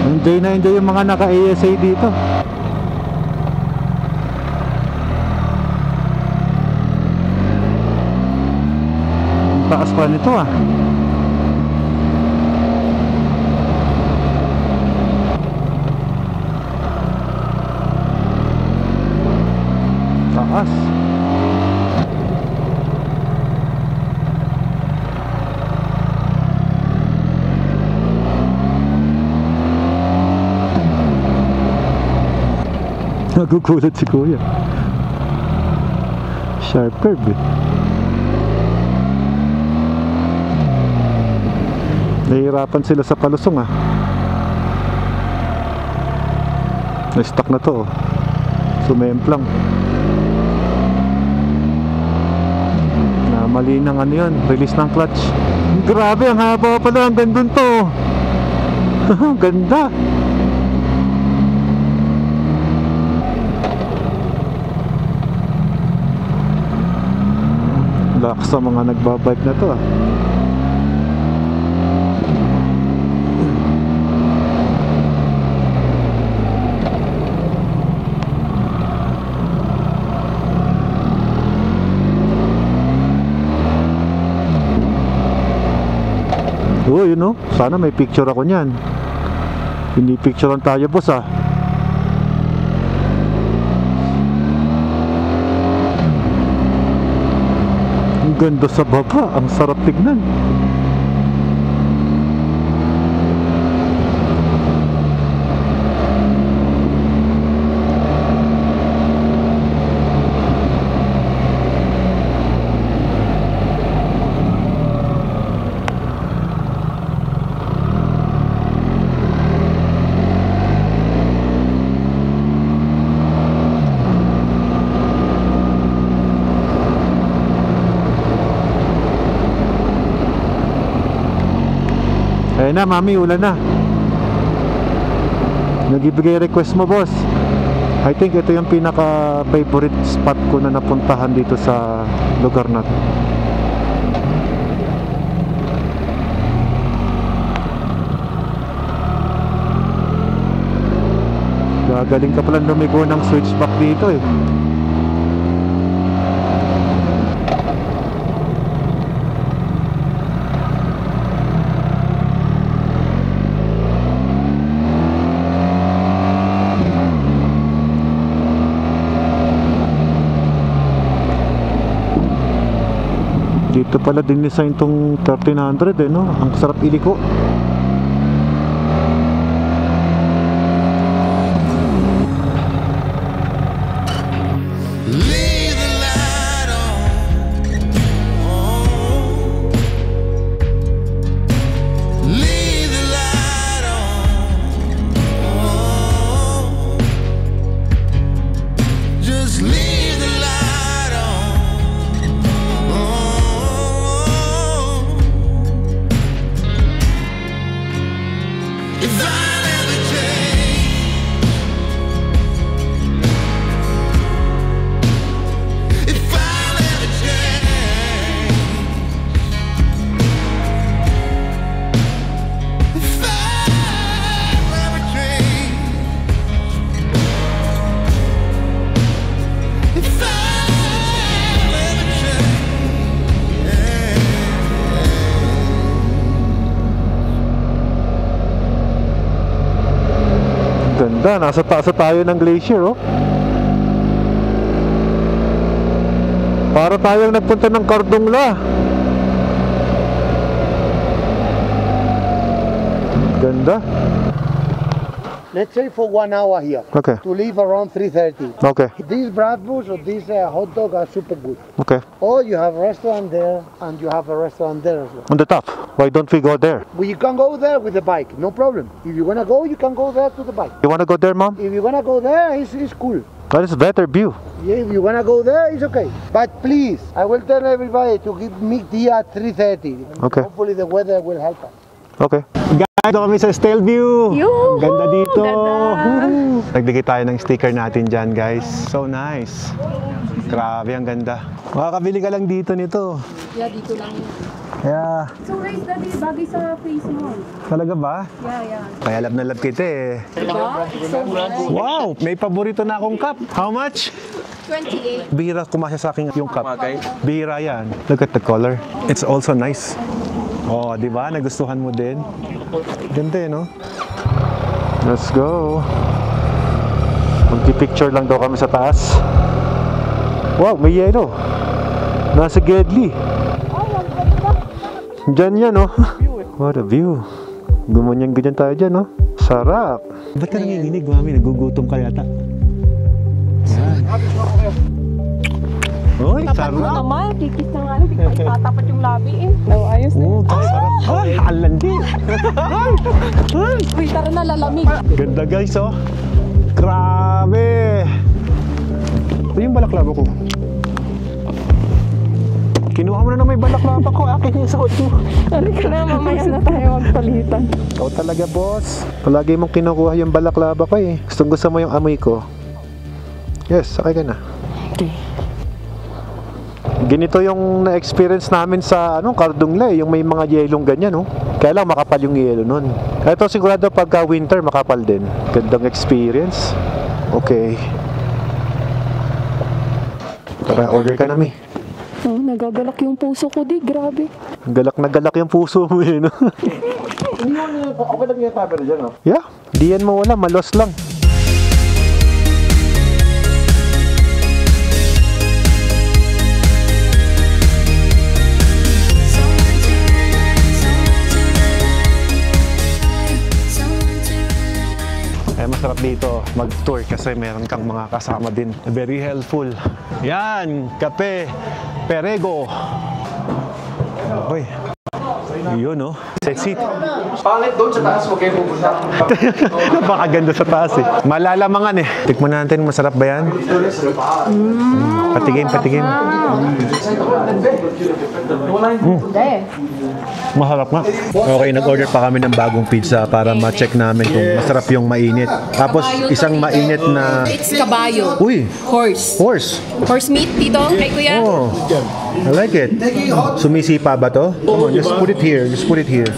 [SPEAKER 1] Enjoy na enjoy yung mga naka-ASA dito. Ang taas pa nito ah. Taas. Nagugulat si kuya. Sharp curve eh. Nahihirapan sila sa palusong ah. Na-stuck na to oh. Sumemplang. Mali ng ano yun, release ng clutch. Grabe, ang haba pala, ang ganda to. Ganda. Lakas sa mga nagbabike na to ah. Oh, you know, sana may picture ako niyan. Hindi picturean tayo, boss ah. Ang ganda sa baba, ang sarap tignan. Ayun na, mami, ulan na. Nagbibigay request mo, boss. I think ito yung pinaka favorite spot ko na napuntahan dito sa lugar na to. Gagaling ka pala lumigo ng switchback dito eh. Dito pala din design tong 1300 eh, no? Ang sarap iliko. Ganda, nasa taas na tayo ng glacier, oh. Para tayong nagpunta ng Cardongla. Ganda.
[SPEAKER 6] Let's say for 1 hour here.
[SPEAKER 1] Okay.
[SPEAKER 6] To leave around 3:30.
[SPEAKER 1] Okay.
[SPEAKER 6] These bratwurst or these hot dog are super good.
[SPEAKER 1] Okay.
[SPEAKER 6] Or you have a restaurant there and you have a restaurant there as well.
[SPEAKER 1] On the top. Why don't we go there?
[SPEAKER 6] Well, you can go there with the bike, no problem. If you wanna go, you can go there to the bike.
[SPEAKER 1] You wanna go there, Mom?
[SPEAKER 6] If you wanna go there, it's cool.
[SPEAKER 1] That is better view.
[SPEAKER 6] Yeah, if you wanna go there, it's okay. But please, I will tell everybody to meet here at 3:30.
[SPEAKER 1] Okay.
[SPEAKER 6] Hopefully the weather will help us.
[SPEAKER 1] Okay. Guys, ito kami sa Stelview.
[SPEAKER 2] Yuhu!
[SPEAKER 1] Ganda dito.
[SPEAKER 2] Ganda!
[SPEAKER 1] Nagdikit tayo ng sticker natin dyan, guys. So nice. Grabe, ang ganda. Makakabili ka lang dito nito.
[SPEAKER 5] Yeah, dito lang yun.
[SPEAKER 1] Kaya,
[SPEAKER 5] So guys, dati bagay sa face mo.
[SPEAKER 1] talaga ba?
[SPEAKER 5] Yeah.
[SPEAKER 1] Kaya love na love kita eh.
[SPEAKER 5] Diba? It's so nice.
[SPEAKER 1] Wow! May paborito na akong cup. How much?
[SPEAKER 5] 28.
[SPEAKER 1] Bihira kumasya sa akin yung cup. Bihira yan. Look at the color. It's also nice. Oh, di ba? Nagustuhan mo din? Ganda eh, no? Let's go. Magpipicture lang daw kami sa taas. Wow, may yelo. Nasa Gedli. Diyan yan, no? What a view. Gumanyan-ganyan tayo dyan, no? Sarap. Ba't ka nanginginig, mami? Nagugutom ka yata. Yan. Uy,
[SPEAKER 2] Tapat mo
[SPEAKER 1] sarap.
[SPEAKER 2] naman, kikis na nga lang, di ka tatapat yung labi eh. Oh, ayos na.
[SPEAKER 1] Oh, sarap. Ay, alandi.
[SPEAKER 2] Uy, tara na, lalamig.
[SPEAKER 1] Ganda guys, oh. Grabe. Ito yung balaklava ko. Kinuha mo na may balaklava ko. Akin yung suot mo.
[SPEAKER 2] Ano ka na, mamaya na tayo magpalitan.
[SPEAKER 1] Ikaw talaga, boss. Palagi mong kinukuha yung balaklava ko eh. Gusto mo yung amoy ko. Yes, sakay ka na.
[SPEAKER 2] Okay.
[SPEAKER 1] Ganito yung na-experience namin sa Cardongla eh, yung may mga yelong ganyan, no? Kaya lang makapal yung yelo nun. Ito sigurado pagka winter makapal din. Gandang experience. Okay. Tara, order ka na, Mi.
[SPEAKER 2] Oh, nagagalak yung puso ko di, grabe.
[SPEAKER 1] Galak na galak yung puso mo eh, no?
[SPEAKER 6] Okay lang yung camera dyan, no?
[SPEAKER 1] Yeah, di yan mawala, malos lang. Masarap dito mag-tour kasi meron kang mga kasama din. Very helpful. Yan, kape, perego. Hoy. Yun, no? Sexy.
[SPEAKER 7] Pangit doon sa taas, huwag kayo pupunta.
[SPEAKER 1] Napakaganda sa taas eh. Malalamangan eh. Tikman natin, masarap ba yan? Patigim. Masarap nga. Okay, nag-order pa kami ng bagong pizza para ma-check namin kung masarap yung mainit. Tapos isang mainit na...
[SPEAKER 8] It's kabayo.
[SPEAKER 1] Uy!
[SPEAKER 8] Horse. Horse meat dito, kay kuya.
[SPEAKER 1] Oh, I like it. Sumisipa ba to? Come on, just put it here. Just put it here.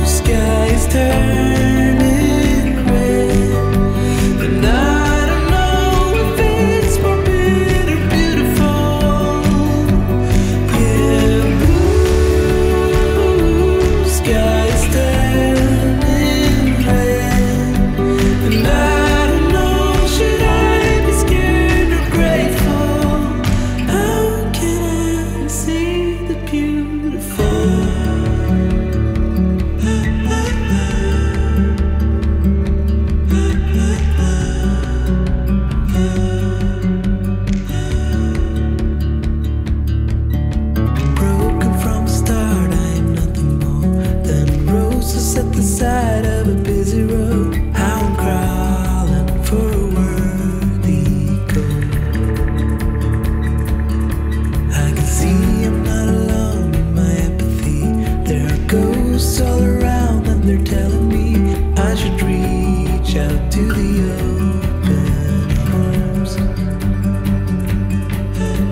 [SPEAKER 9] Sky is turning Broken from the start, I am nothing more than roses at the side of a busy road. How I'm crawling for a worthy goal. I can see I'm not alone in my empathy. There are ghosts all around and they're telling me I should reach out to the open arms.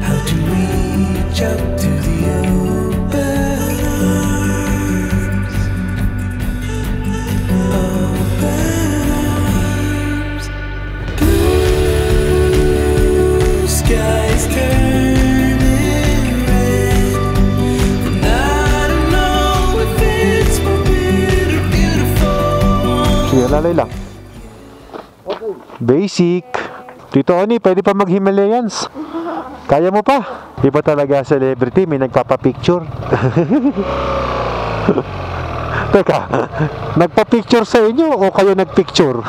[SPEAKER 9] How to reach out to the open arms. Open arms. Blue skies turning red, and I don't know if it's morbid or beautiful.
[SPEAKER 1] Sige, lalay lang. Basic. Tito Oni, pwede pa mag-Himalayans. Kaya mo pa. Iba talaga celebrity, may nagpapapicture. Teka, nagpa-picture sa inyo o kayo nagpicture?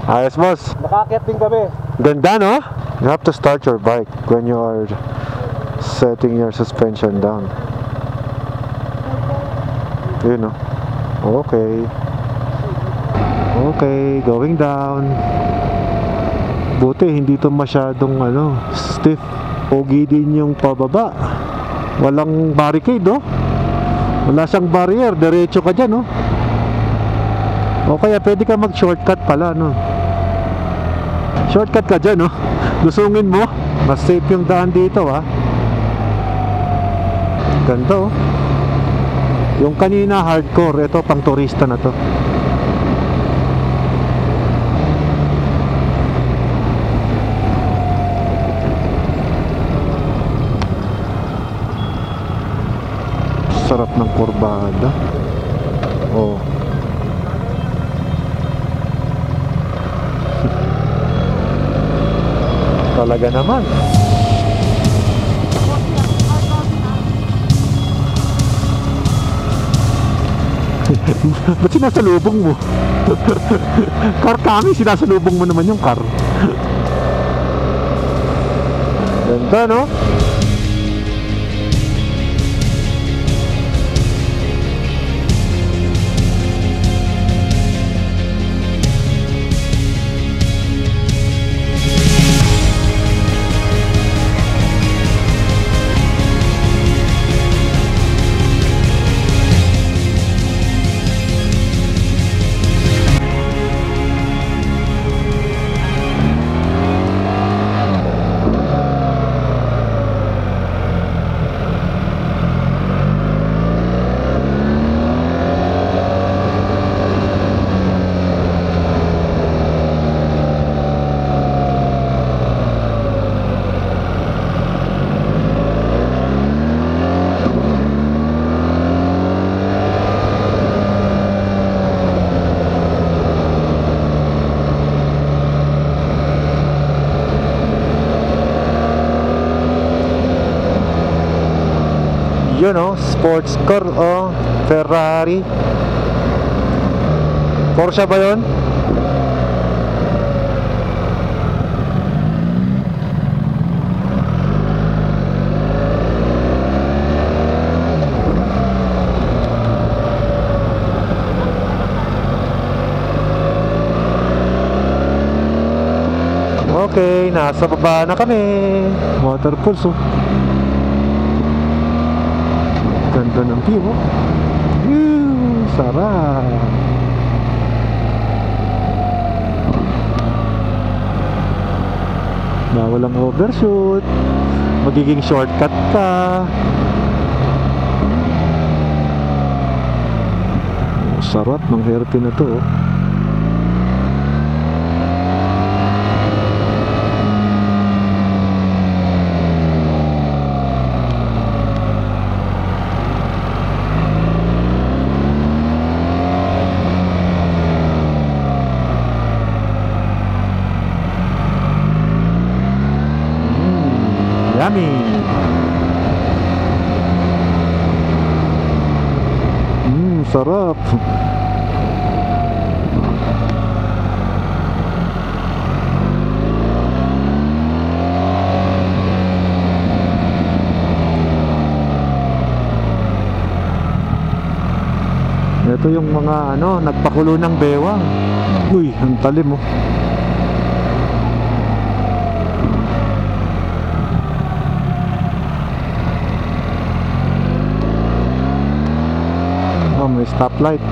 [SPEAKER 1] Ayos, boss.
[SPEAKER 6] Nakaakyat din kami.
[SPEAKER 1] Ganda, no? You have to start your bike when you are setting your suspension down. Yun, no? Okay. Okay, going down. Buti, hindi to masyadong stiff. Pogi din yung pababa. Walang barricade, oh. Wala siyang barrier, diretso ka dyan, oh. O kaya pwede ka mag-shortcut pala, no? Shortcut ka dyan, oh. Lusungin mo. Mas safe yung daan dito, ah. Ganda, oh. Yung kanina hardcore, ito pang turista na to. Sarap ng kurbada. Oh. Talaga naman. Ba't sinasalubong mo? Car kami, sinasalubong mo naman yung car. Ganda, no? Yun, oh, sports car, oh, Ferrari. Porsche ba yun? Okay, nasa baba na kami. Waterfalls, oh. Ganda ng view, oh. Sarap. Bawal ang overshoot. Magiging shortcut ka. Oh, sarap ng hairpin na to, oh. Yummy. Sarap. Ito yung mga nagpakulo ng bewang. Uy, ang talim mo. Oh, may stoplight.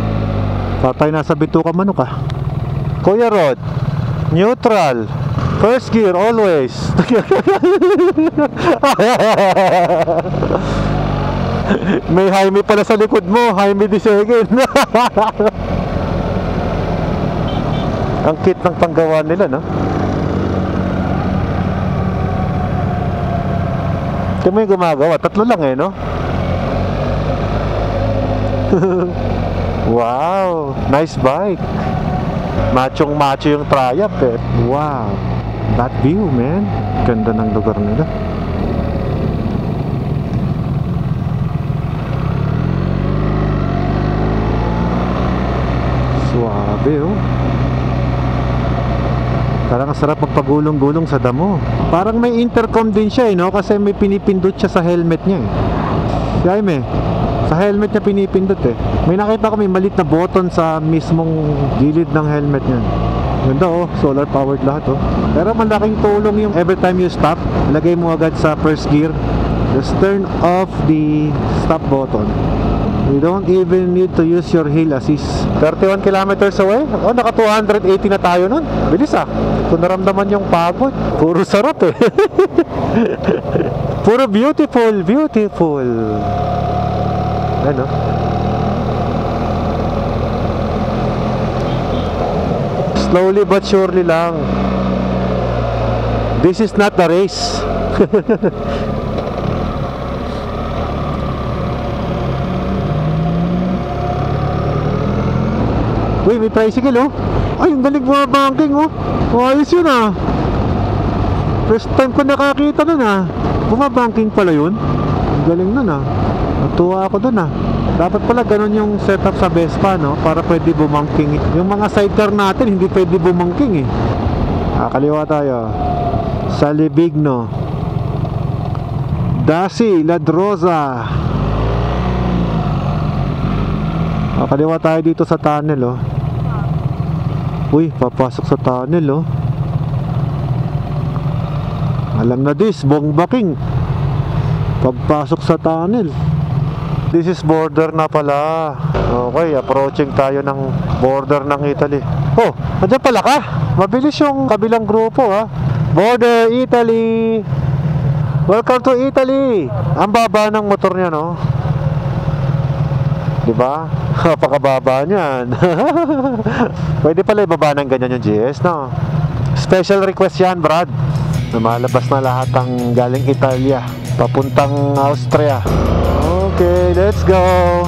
[SPEAKER 1] Tatay nasa bituka manok ah. Kuya Rod, neutral. First gear always. May Jaime pala sa likod mo, Jaime the second. Ang cute ng panggawa nila, no? Ito mo yung gumagawa, tatlo lang no? Wow, nice bike. Machong macho yung Triumph eh. Wow, that view, man. Ganda ng lugar nila. Suabe oh. Parang ang sarap magpagulong-gulong sa damo. Parang may intercom din siya no? Kasi may pinipindot siya sa helmet niya eh. Si Jaime, sa helmet niya pinipindot eh. May nakita ko may malit na button sa mismong gilid ng helmet niya. Ganda oh, solar powered lahat oh. Pero malaking tulong yung every time you stop, lagay mo agad sa first gear. Just turn off the stop button. You don't even need to use your hill assist. 31 kilometers away? Oh, naka 280 na tayo nun. Bilis ah. Kung naramdaman yung pagod. Puro sarap eh. Puro beautiful, beautiful. Ano? Slowly but surely lang. This is not a race. Uy, may tricycle oh. Ay, yung galing mga banking oh. Ayos yun ah. First time ko nakakita nun ah. Bumabanking pala yun. Ang galing nun ah. Natuwa ako dun ah. Dapat pala ganun yung setup sa Vespa no. Para pwede bumangking. Yung mga sidecar natin hindi pwede bumangking eh. Kaliwa tayo. Salibigno, Dasi, Ladroza. Kaliwa tayo dito sa tunnel oh. Uy, papasok sa tunnel oh. Alam na this, Bongbaking. Pagpasok sa tunnel. This is border na pala. Okay, approaching tayo ng border ng Italy. Oh, nandiyan pala ka. Mabilis yung kabilang grupo ha. Border Italy. Welcome to Italy. Ang baba ng motor niya no. Diba? Napakababa niyan. Pwede pala ibaba ng ganyan yung GS no. Special request yan Brad. Lumalabas na lahat ang galing Italia papuntang Austria. Okay, let's go.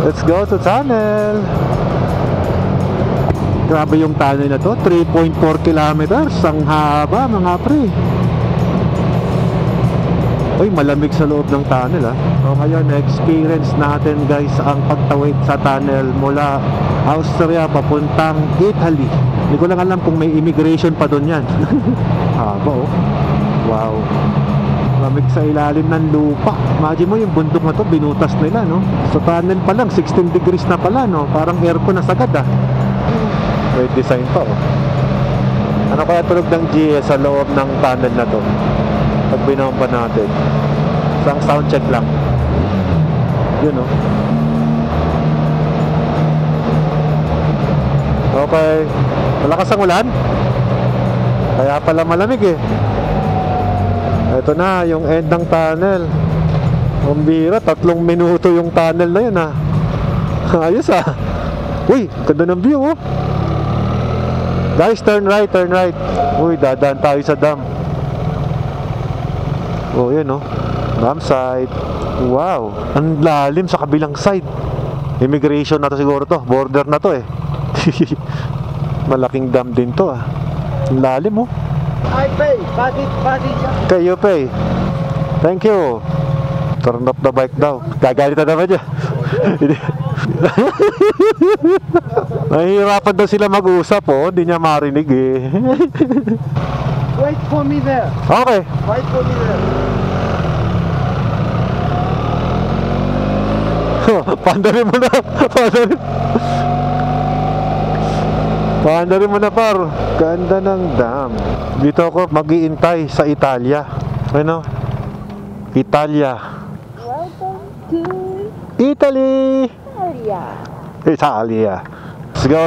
[SPEAKER 1] Let's go to tunnel. Grabe yung tunnel na to, 3.4 kilometers. Ang haba mga pre. Uy, malamig sa loob ng tunnel ah. So ngayon, experience natin guys ang pagtawid sa tunnel mula Austria papuntang Italy. Hindi ko lang alam kung may immigration pa doon yan. Haba oh. Wow. Malamig sa ilalim ng lupa. Imagine mo yung bundok na to, binutas nila no. Sa tunnel pa lang, 16 degrees na pala no. Parang aircon na sagad ah. May design pa oh. Ano kaya tulog ng GS sa loob ng tunnel na to? Pag binomba natin. Isang sound check lang. Yun oh. Okay. Malakas ang ulan. Kaya pala malamig eh. Ito na yung end ng tunnel. Ang bira, 3 minuto yung tunnel na yun ah. Ayos ah. Uy, ganda ng view oh. Guys, turn right, turn right. Uy, dadaan tayo sa dam. Oh, yun oh. Dam side. Wow, ang lalim sa kabilang side. Immigration na to siguro to. Border na to eh. Malaking dam din to ah. Ang lalim oh.
[SPEAKER 6] I pay. Pasit.
[SPEAKER 1] Okay, you pay. Thank you. Turn off the bike daw. Gagalit na naman niya. Nahihirapan daw sila mag-usap, oh. Hindi niya marinig, eh.
[SPEAKER 6] Wait for me there.
[SPEAKER 1] Okay.
[SPEAKER 6] Wait for me there.
[SPEAKER 1] Pandarin mo na. Pandarin mo na, par. Ganda ng dam. Dito ako mag-iintay sa Italia. Ano? Italia.
[SPEAKER 5] Welcome to
[SPEAKER 1] Italy. Italia.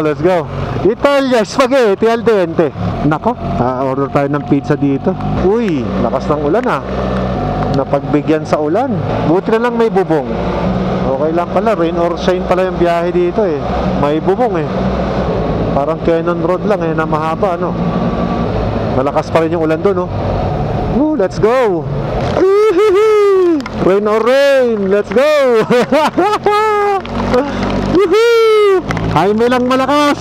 [SPEAKER 1] Let's go. Italia, spaghetti al dente. Nako, order tayo ng pizza dito. Uy, lakas ng ulan, ah. Napagbigyan sa ulan. Buti na lang may bubong. Okay lang pala, rain or shine pala yung biyahe dito, eh. May bubong, eh. Parang Cannon Road lang, eh, na mahaba, ano. Malakas pa rin yung ulan doon, oh. Let's go. Rain or rain, let's go. Jaime lang malakas.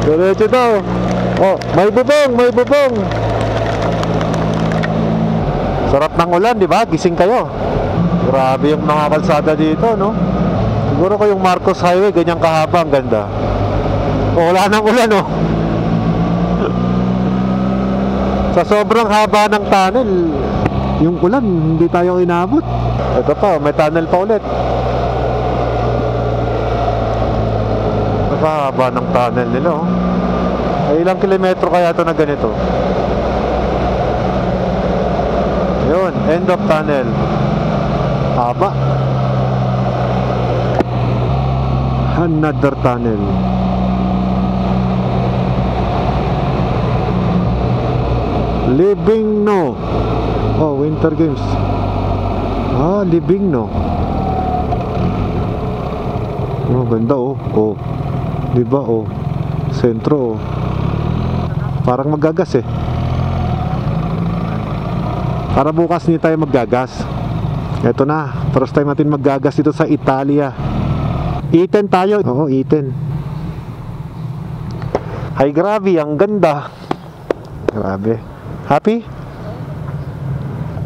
[SPEAKER 1] Diretso daw. Oh, may bubong. Sarap ng ulan, di ba? Gising kayo. Grabe yung mga kalsada dito, no? Siguro ko yung Marcos Highway, ganyang kahaba, ang ganda. Oh, wala nang ulan, no? Sa sobrang haba ng tunnel, yung ulan, hindi tayo inabot. Ito pa, may tunnel pa ulit. Napahaba ng tunnel nila, oh. Ay, ilang kilometro kaya ito na ganito? Yun, end of tunnel. Haba. Another tunnel. Livigno. Oh, Winter Games. Livigno. Oh, ganda, oh. Oh. Diba, oh. Sentro, oh. Parang maggagas, eh. Para bukas hindi tayo maggagas. Eto na, first time natin maggagas dito sa Italia. Iten tayo. Oo, Iten. Ay, grabe, ang ganda. Grabe. Happy?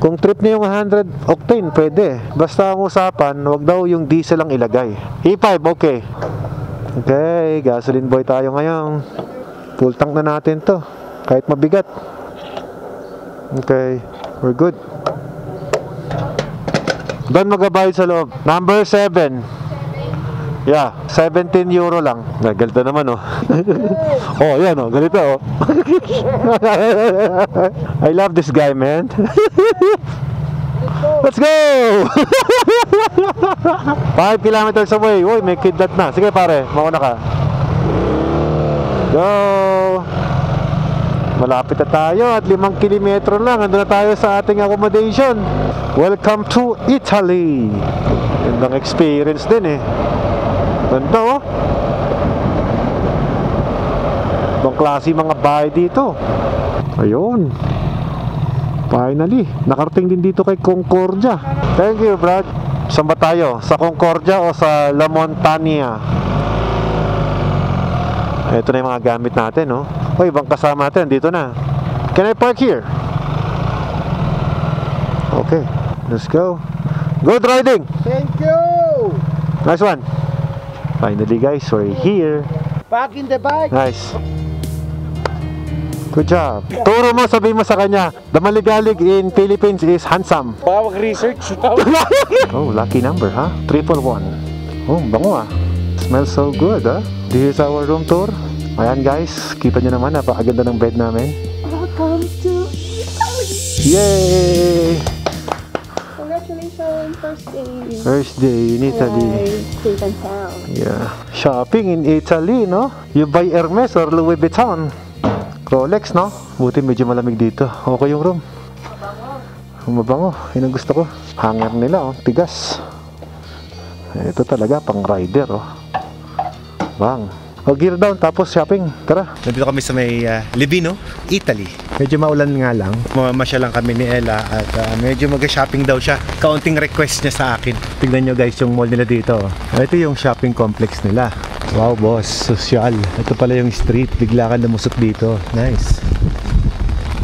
[SPEAKER 1] Kung trip niyo yung 100 octane, pwede. Basta ang usapan, wag daw yung diesel ang ilagay. E5, okay. Okay, gasoline boy tayo ngayon. Full tank na natin to. Kahit mabigat. Okay, we're good. Doon magabayad sa loob. Number 7. Yeah, 17 euro lang. Galito naman, oh. Oh, yan, oh. Galito, oh. I love this guy, man. Let's go! 5 kilometers away. Uy, may kidlat na. Sige, pare, mauna ka. Go! Malapit na tayo at 5 kilometro lang. Ando na tayo sa ating accommodation. Welcome to Italy. Gandang experience din, eh. Ganda, oh. Ibang klase mga bahay dito. Ayun. Finally, nakarating din dito kay Concordia. Thank you, Brad. Saan ba tayo? Sa Concordia o sa La Montania? Ito na yung mga gamit natin, no? Oh, ibang kasama natin, dito na. Can I park here? Okay, let's go. Good riding!
[SPEAKER 6] Thank you!
[SPEAKER 1] Nice one! Finally, guys, we're here.
[SPEAKER 6] Back in the bike.
[SPEAKER 1] Nice. Good job. Turo mo, sabihin mo sa kanya, the maligalig in Philippines is handsome.
[SPEAKER 7] Bawag research.
[SPEAKER 1] Oh, lucky number, ha? 111. Oh, bango, ah. Smells so good, ha? This is our room tour. Ayan, guys. Kita nyo naman, napakaganda ng bed namin.
[SPEAKER 5] Welcome to Italy!
[SPEAKER 1] Yay!
[SPEAKER 5] Congratulations, first day.
[SPEAKER 1] First day in Italy.
[SPEAKER 5] Safe and sound.
[SPEAKER 1] Yeah. Shopping in Italy, no? You buy Hermes or Louis Vuitton. Rolex, no? Buti medyo malamig dito. Okay yung room. Mabango. Yun ang gusto ko. Hanger nila, oh. Tigas. Ito talaga, pang rider, oh. Bang. O, gear down, tapos shopping. Tara. Nandito kami sa may Livigno, Italy. Medyo maulan nga lang. Mamamasya lang kami ni Ella at medyo mag-shopping daw siya. Kaunting request niya sa akin. Tingnan nyo, guys, yung mall nila dito. Ito yung shopping complex nila. Wow, boss. Social. Ito pala yung street. Bigla ka lumusot dito. Nice.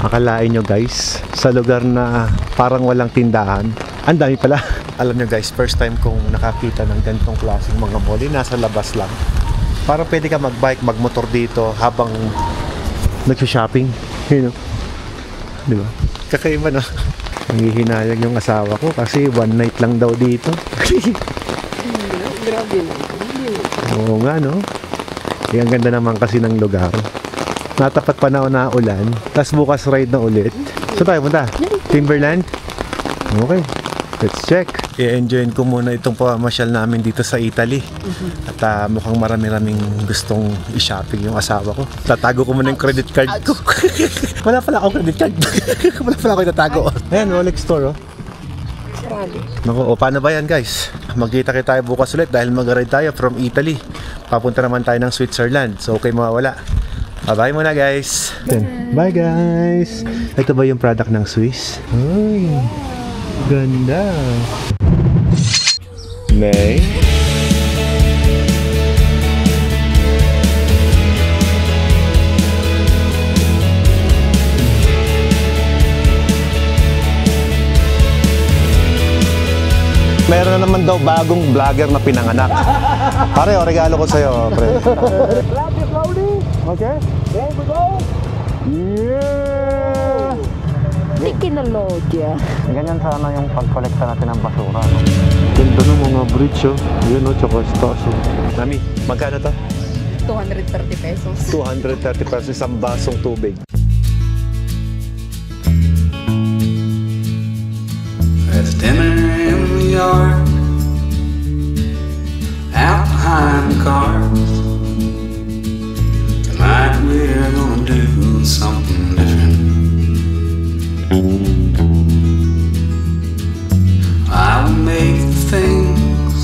[SPEAKER 1] Akalain nyo, guys, sa lugar na parang walang tindahan, ang dami pala. Alam nyo guys, first time kong nakakita ng ganitong klaseng mga mall. Nasa labas lang. Para pwede ka mag-bike, mag-motor dito habang nagsha-shopping. You know? Di ba? Kakaiba na. Nangihinayag yung asawa ko kasi one night lang daw dito.
[SPEAKER 4] Grabe na.
[SPEAKER 1] Oo nga, no? Ang ganda naman kasi ng lugar. Natapat pa na ulan. Tapos bukas ride na ulit. So tayo punta? Timberland? Okay. Let's check. I-enjoyin ko muna itong pamasyal namin dito sa Italy. At mukhang marami-raming gustong i-shopping yung asawa ko. Tatago ko muna yung credit card ko. Wala pala akong credit card. Wala pala ako itatago. Ayan, Rolex store, oh. Naku, paano ba yan guys? Magkita-kita tayo bukas ulit dahil mag-ride tayo from Italy. Papunta naman tayo ng Switzerland. So okay mawawala. Bye-bye muna guys. Bye guys. Ito ba yung product ng Swiss? Ay, ganda. May.
[SPEAKER 3] Meron na naman daw bagong vlogger na pinanganak. Pare, regalo ko sa'yo, pre. Okay? There we go! Yeah!
[SPEAKER 2] Teknologya.
[SPEAKER 6] Ganyan sana yung pag-collecta natin ng basura. No?
[SPEAKER 1] Ganda ng mga bridge, oh. Yun, oh, tsaka stars, oh. Mami, magkano to?
[SPEAKER 8] 230 pesos.
[SPEAKER 3] 230 pesos isang basong tubig.
[SPEAKER 9] There's dinner in the yard, out behind the cars. Tonight we're gonna do something different. I will make the things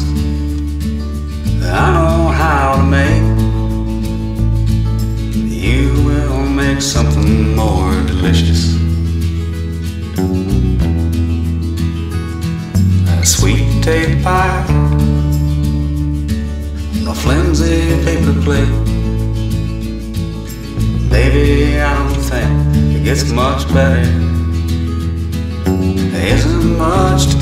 [SPEAKER 9] that I know how to make. You will make something more delicious. A sweet potato pie on a flimsy paper plate. Baby, I don't think it gets much better. There isn't much to